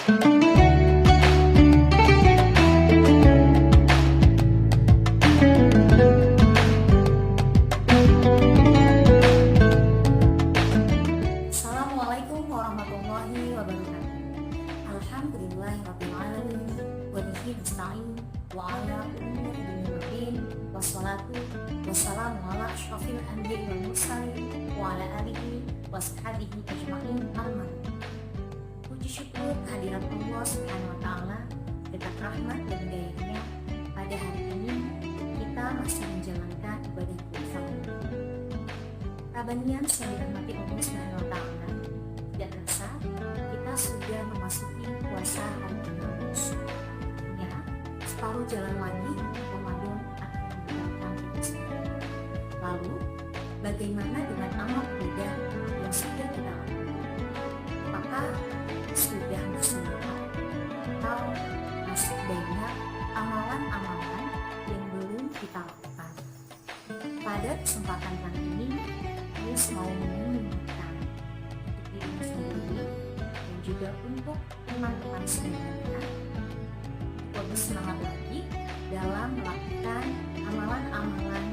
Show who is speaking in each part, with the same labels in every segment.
Speaker 1: Assalamualaikum warahmatullahi wabarakatuh. Alhamdulillahirabbil alamin wa bihi nasta'in wa ala umuri dunya wassalatu wassalamu ala asyrafil anbiya'i wal mursalin wa ala alihi washabihi ajma'in. Amin. Puji syukur kehadirat Allah Subhanahu wa taala, berkat rahmat dan hidayahnya pada hari ini kita masih menjalankan ibadah puasa. Rabanian yang dirahmati Allah Subhanahu wa taala, tidak terasa kita sudah memasuki puasa hari ke-12. Ya, separuh jalan lagi Ramadan akan mendatangkan kita. Lalu, bagaimana dengan amal ibadah yang sudah kita lakukan? Apakah sudah maksimal atau masih banyak amalan-amalan yang belum kita lakukan? Pada kesempatan kali ini, Yesus mau mengingatkan untuk diri sendiri dan juga untuk teman-teman semuanya untuk semangat lagi dalam melakukan amalan-amalan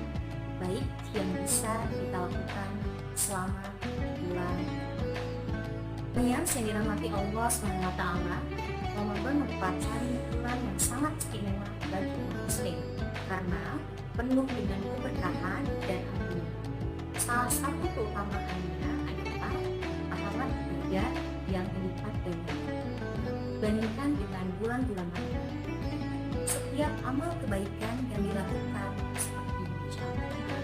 Speaker 1: baik yang bisa kita lakukan selama bulan yang dirahmati Allah SWT. Ramadan merupakan bulan yang sangat istimewa bagi umat Muslim karena penuh dengan keberkahan dan anugerah. Salah satu keutamaannya adalah pahala ibadah yang dilipat ganda dibandingkan dengan bulan-bulan lain. Setiap amal kebaikan yang dilakukan seperti menjalankan,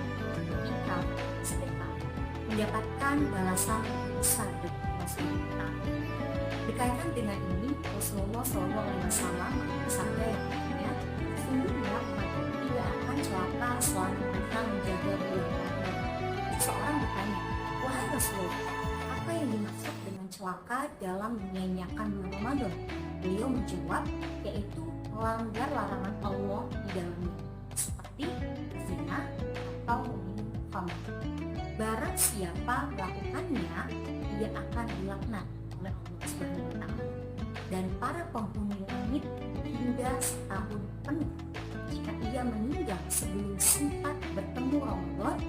Speaker 1: ikrar, sedekah mendapatkan balasan besar dari Allah SWT. Berkaitan dengan ini, Rasulullah SAW bersabda yang artinya, sesungguhnya umat ini tidak akan celaka selama mereka menjaga bulan Ramadan. Seorang bertanya, wahai Rasulullah, apa yang dimaksud dengan celaka dalam menyanyiakan bulan Ramadan? Beliau menjawab, yaitu melanggar larangan Allah di dalamnya, seperti zina atau minum khamr. Barang siapa melakukannya, dia akan dilaknat oleh Allah Subhanahu wa taala dan para penghuni langit hingga setahun penuh. Jika ia meninggal sebelum sempat bertemu Ramadan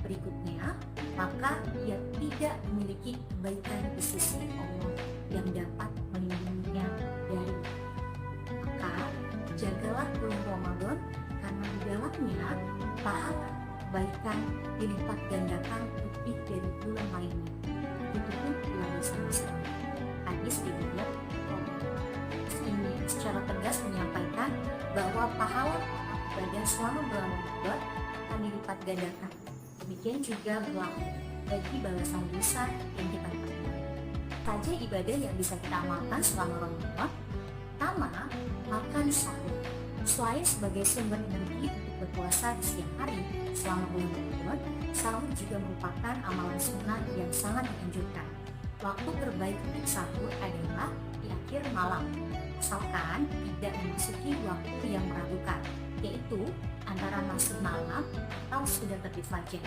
Speaker 1: berikutnya, maka ia tidak memiliki kebaikan di sisi Allah yang dapat melindunginya dari. Maka jagalah bulan Ramadan karena di dalamnya pahala kebaikan dilipat gandakan lebih dari bulan lainnya. Itu pun bulan bersama-sama. Hadis riwayat Bukhari. Ini secara tegas menyampaikan bahwa pahala ibadah selama bulan Ramadan akan dilipat gandakan. Demikian juga berlaku bagi balasan dosa yang kita lakukan. Saja ibadah yang bisa kita amalkan selama Ramadan. Pertama, makan sahur. Selain sebagai sumber energi untuk berpuasa di siang hari selama bulan Ramadan, sahur juga merupakan amalan sunnah yang sangat dianjurkan. Waktu terbaik untuk sahur adalah di akhir malam, asalkan tidak memasuki waktu yang meragukan, yaitu antara masuk malam atau sudah terbit fajar.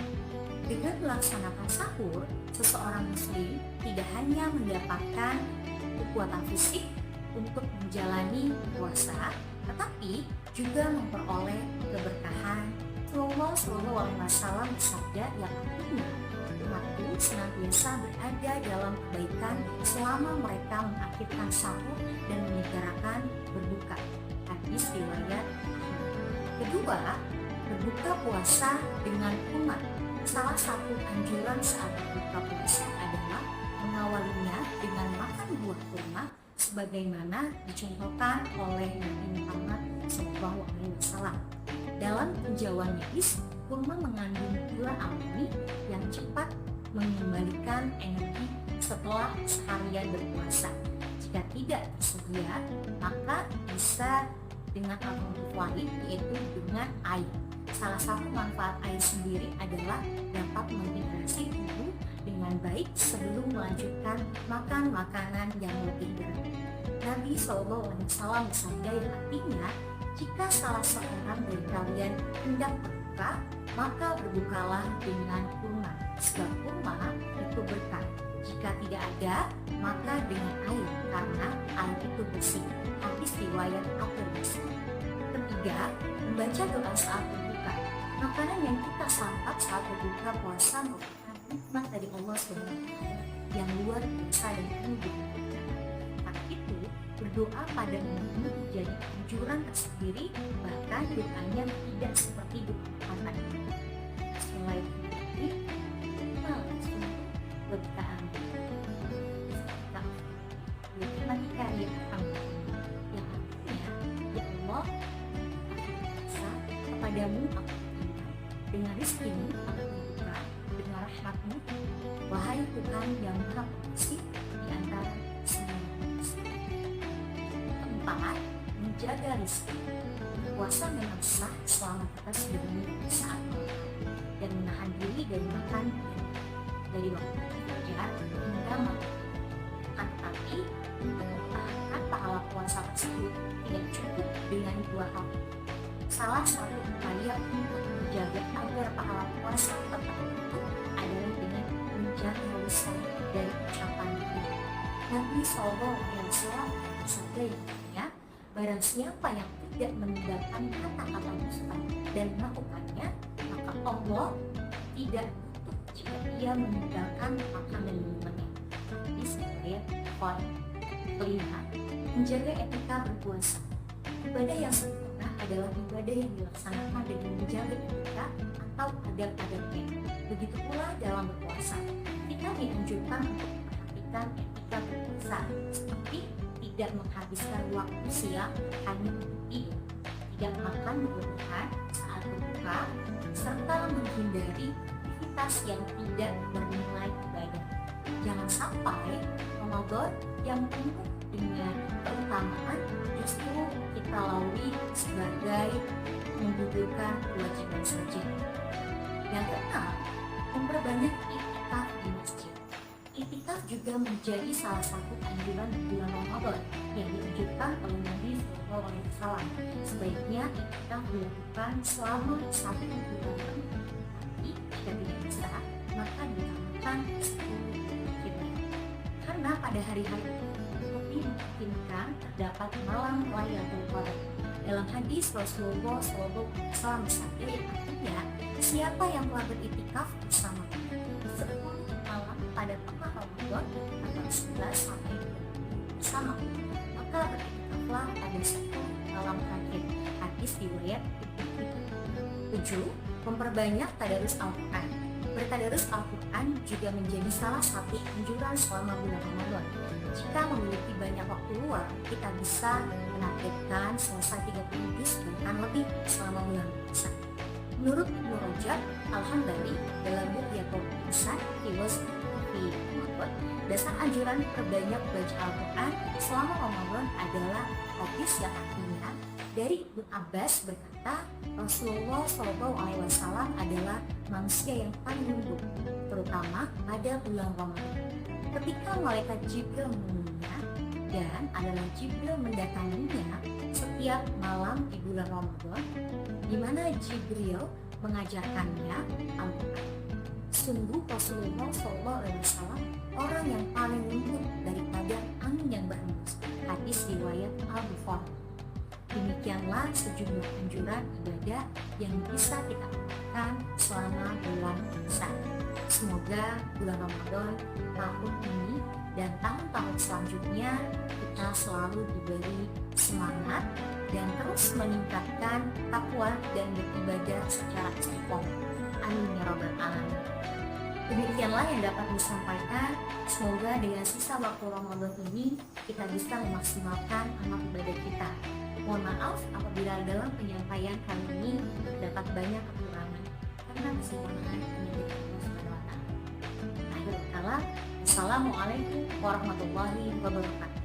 Speaker 1: Dengan melaksanakan sahur, seseorang muslim tidak hanya mendapatkan kekuatan fisik untuk menjalani puasa, tetapi juga memperoleh keberkahan. Rasulullah SAW bersabda yang artinya, umatku senantiasa berada dalam kebaikan selama mereka mengakhirkan sahur dan menyegerakan berbuka. Hadis riwayat. Kedua, berbuka puasa dengan kurma. Salah satu anjuran saat berbuka puasa adalah mengawalinya dengan makan buah kurma, sebagaimana dicontohkan oleh Nabi Muhammad SAW. Dalam tinjauan medis, kurma mengandung gula alami yang cepat mengembalikan energi setelah seharian berpuasa. Jika tidak tersedia, maka bisa dengan alternatif lain, yaitu dengan air. Salah satu manfaat air sendiri adalah dapat menghidrasi tubuh dengan baik sebelum melanjutkan makan makanan yang lebih berat. Nabi SAW bersabda yang artinya, jika salah seorang dari kalian hendak berbuka, maka berbukalah dengan kurma, sebab kurma itu berkah. Jika tidak ada, maka dengan air, karena air itu bersih. Hadis riwayat At-Tirmidzi. Ketiga, membaca doa saat berbuka. Makanan yang kita santap saat berbuka puasa merupakan nikmat dari Allah SWT yang luar biasa dan penuh berkah. Karena itu, berdoa pada momen ini menjadi anjuran tersendiri, bahkan doanya tidak seperti doa makan. Selain itu, langsung bertahan. Ketika ia yang artinya, ya Allah, kepadamu aku dengan rizkimu aku buka, dengan rahmatmu, wahai Tuhan yang maha pengasih di antara semua manusia. Keempat, menjaga rizki. Puasa memang sah selama kita sudah minum saat makan dan menahan diri dari makan dari waktu fajar hingga malam. Tetapi untuk mempertahankan pahala puasa tersebut tidak cukup dengan dua hal. Salah satu upaya untuk menjaga agar pahala puasa tetap utuh adalah dengan menjaga lisan dari ucapan itu. Nabi SAW bersabda yang artinya, barang siapa yang tidak meninggalkan kata-kata dusta dan melakukannya, maka Allah tidak tutup jika ia meninggalkan makan dan minumannya. Hadis riwayat Bukhari. Kelima, menjaga etika berpuasa. Ibadah yang sempurna adalah ibadah yang dilaksanakan dengan menjaga etika atau adab-adabnya. Begitu pula dalam berpuasa, kita dianjurkan untuk memperhatikan etika berpuasa, seperti tidak menghabiskan waktu siang hanya untuk tidur, tidak makan berlebihan saat berbuka, serta menghindari aktivitas yang tidak bernilai ibadah. Jangan sampai Ramadan yang penuh dengan keutamaan justru kita lalui sebagai menggugurkan kewajiban saja. Yang keenam, memperbanyak iktikaf di masjid. Iktikaf juga menjadi salah satu anjuran di bulan Ramadan yang dianjurkan oleh Nabi SAW. Sebaiknya iktikaf dilakukan selama 1 bulan penuh. Tapi jika tidak bisa, maka diutamakan 10 kita. Karena pada hari-hari itu lebih memungkinkan terdapat malam Lailatul Qadar. Dalam hadis Rasulullah SAW bersabda yang artinya, siapa yang telah beriktikaf bersama 10 malam pada tengah Ramadan atau 11 sampai 20 bersama, maka beriktikaflah pada 10 malam terakhir. Hadis riwayat Ibnu. 7. Memperbanyak tadarus Al-Quran. Bertadarus Al-Quran juga menjadi salah satu anjuran selama bulan Ramadan. Jika memiliki banyak waktu luang, kita bisa menargetkan selesai 30 juz bahkan lebih selama bulan puasa. Menurut Ibnu Rajab Al-Hambali dalam buku Yatul Insan Filosofi Ramadan, dasar anjuran perbanyak baca Al-Quran selama Ramadan adalah hadis yang artinya dari Ibnu Abbas berkata, Rasulullah SAW adalah manusia yang paling lembut, terutama pada bulan Ramadan. Ketika malaikat Jibril menemuinya dan adalah Jibril mendatanginya setiap malam di bulan Ramadan, di mana Jibril mengajarkannya Al-Quran. Sungguh Rasulullah SAW orang yang paling lembut daripada angin yang berhembus. Hadis riwayat Al-Bukhari. Demikianlah sejumlah anjuran ibadah yang bisa kita lakukan selama bulan puasa. Semoga bulan Ramadan tahun ini dan tahun-tahun selanjutnya kita selalu diberi semangat dan terus meningkatkan takwa dan beribadah secara istiqomah. Amin ya rabbal alamin. Demikianlah yang dapat disampaikan. Semoga dengan sisa waktu Ramadan ini kita bisa memaksimalkan amal ibadah kita. Mohon maaf apabila dalam penyampaian kali ini terdapat banyak kekurangan karena kesempurnaan hanya dari Allah Subhanahu wa Ta'ala. Akhirul kalam, Assalamualaikum warahmatullahi wabarakatuh.